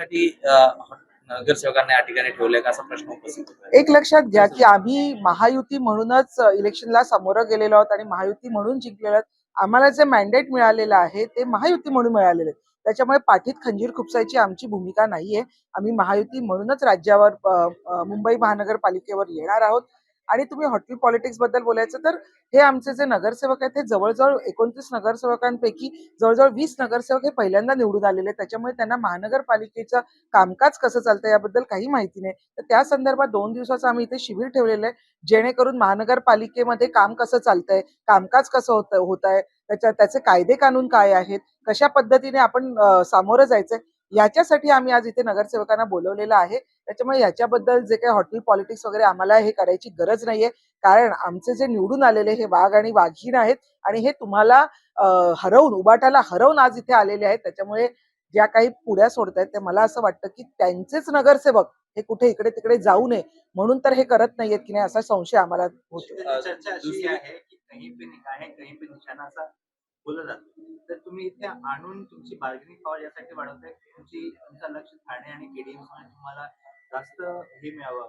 साठी नगरसेवकांना या ठिकाणी ठेवलंय का असा प्रश्न उपस्थित होतोय. एक लक्षात घ्या की आम्ही महायुती म्हणूनच इलेक्शनला सामोरं गेलेलो आहोत आणि महायुती म्हणून जिंकलेलो आहोत. आम्हाला जे मॅन्डेट मिळालेलं आहे ते महायुती म्हणून मिळालेलं आहे. त्याच्यामुळे पाठीत खंजीर खुपसायची आमची भूमिका नाहीये. आम्ही महायुती म्हणूनच राज्यावर मुंबई महानगरपालिकेवर येणार आहोत. आणि तुम्ही हॉटेल पॉलिटिक्स बद्दल बोलायचं तर हे आमचे जे नगरसेवक आहेत ते जवळजवळ 29 नगरसेवकांपैकी जवळजवळ 20 नगरसेवक हे पहिल्यांदा निवडून आलेले आहेत. त्याच्यामुळे त्यांना महानगरपालिकेचं कामकाज कसं चालतं याबद्दल काही माहिती नाही. तर त्या संदर्भात 2 दिवसाचं आम्ही इथे शिबिर ठेवलेलं आहे, जेणेकरून महानगरपालिकेमध्ये काम कसं चालतंय, कामकाज कसं होत आहे, त्याचे कायदे कानून काय आहेत, कशा पद्धतीने आपण सामोरं जायचंय याच्यासाठी आम्ही आज इथे नगरसेवकांना बोलवलेलं आहे. त्याच्यामुळे याच्याबद्दल जे काही हॉटेल पॉलिटिक्स वगैरे आम्हाला हे करायची गरज नाहीये. कारण आमचे जे निवडून आलेले हे वाघ आणि वाघीण आहेत आणि हे तुम्हाला हरवून उबाटाला हरवून आज इथे आलेले आहेत. त्याच्यामुळे ज्या काही पुढ्या सोडतायत ते मला असं वाटतं की त्यांचेच नगरसेवक हे कुठे इकडे तिकडे जाऊ नये म्हणून तर हे करत नाहीयेत की नाही असा संशय आम्हाला होतो. चर्चा अशी आहे की कहीं पे निगाहें कहीं पे निशाणा असा बोललं जातं. तर तुम्ही इथे आणून तुमची बार्गेनिंग पॉवर यासाठी वाढवताय तुमचं लक्ष ठाणे आणि केडीएम तुम्हाला जास्त हे मिळावं,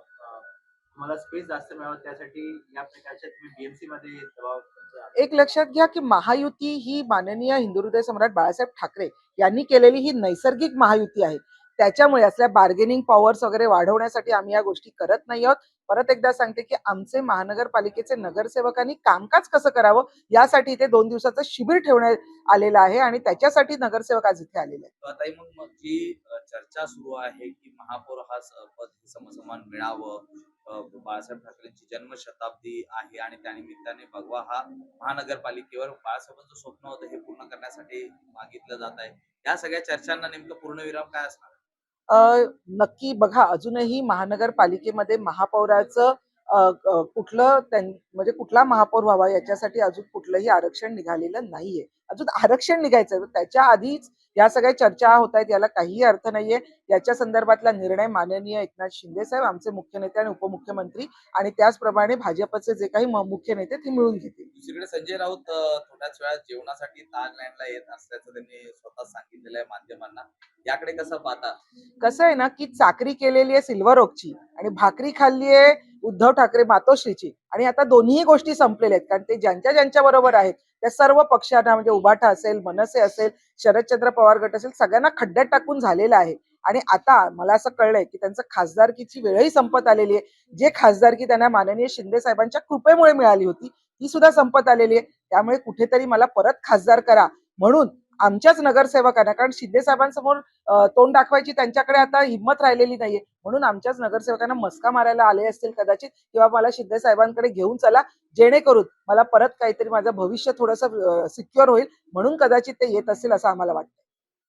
तुम्हाला स्पेस जास्त मिळावं त्यासाठी या प्रकारच्या तुम्ही बीएमसी मध्ये दबाव एक लक्षात घ्या की महायुती ही माननीय हिंदुहृदय सम्राट बाळासाहेब ठाकरे यांनी केलेली ही नैसर्गिक महायुती आहे. त्याच्यामुळे असल्या बार्गेनिंग पॉवर्स वगैरे वाढवण्यासाठी आम्ही या गोष्टी करत नाही आहोत. परत एकदा सांगते की आमचे महानगरपालिकेचे नगरसेवकांनी कामकाज कसं करावं यासाठी इथे 2 दिवसाचं शिबिर ठेवण्यात आलेलं आहे आणि त्याच्यासाठी नगरसेवक आज इथे आलेले आहेत. ताई मग जी चर्चा सुरू आहे की महापौर हा पद समसमान मिळावं, बाळासाहेब ठाकरेंची जन्मशताब्दी आहे आणि त्यानिमित्ताने भगवा हा महानगरपालिकेवर बाळासाहेबांचं स्वप्न होतं हे पूर्ण करण्यासाठी मागितलं जात आहे. या सगळ्या चर्चांना नेमकं पूर्णविराम काय असणार? नक्की बघा अजूनही महानगरपालिकेमध्ये महापौराचं कुठलं म्हणजे कुठला महापौर व्हावा याच्यासाठी अजून कुठलंही आरक्षण निघालेलं नाहीये. अजून आरक्षण निघायचंय. त्याच्या आधीच या सगळ्या चर्चा होत आहेत याला काहीही अर्थ नाहीये. याच्या संदर्भातला निर्णय माननीय एकनाथ शिंदे साहेब आमचे मुख्य नेते आणि उपमुख्यमंत्री आणि त्याचप्रमाणे भाजपचे जे काही मुख्य नेते ते मिळून घेतील. दुसरीकडे संजय राऊत थोड्याच वेळात जेवणासाठी ताजलँडला येत असल्याचं त्यांनी स्वतः सांगितलेलं आहे माध्यमांना. याकडे कसं पाहता? कसं आहे ना की चाकरी केलेली आहे सिल्वर ओकची आणि भाकरी खाल्ली आहे उद्धव ठाकरे मातोश्रीची आणि आता दोन्ही गोष्टी संपलेल्या आहेत. कारण ते ज्यांच्या बरोबर आहेत त्या सर्व पक्षांना म्हणजे उभाठा असेल, मनसे असेल, शरदचंद्र पवार गट असेल सगळ्यांना खड्ड्यात टाकून झालेलं आहे. आणि आता मला असं कळलंय की त्यांचं खासदारकीची वेळही संपत आलेली आहे. जे खासदारकी त्यांना माननीय शिंदे साहेबांच्या कृपेमुळे मिळाली होती ती सुद्धा संपत आलेली आहे. त्यामुळे कुठेतरी मला परत खासदार करा म्हणून आमच्याच नगरसेवकांना, कारण शिंदे साहेबांसमोर तोंड दाखवायची त्यांच्याकडे आता हिंमत राहिलेली नाहीये. म्हणून आमच्याच नगरसेवकांना मस्का मारायला आले असतील कदाचित किंवा मला शिंदे साहेबांकडे घेऊन चला जेणेकरून मला परत काहीतरी माझं भविष्य थोडंसं सिक्युअर होईल म्हणून कदाचित ते येत असतील असं आम्हाला वाटतं.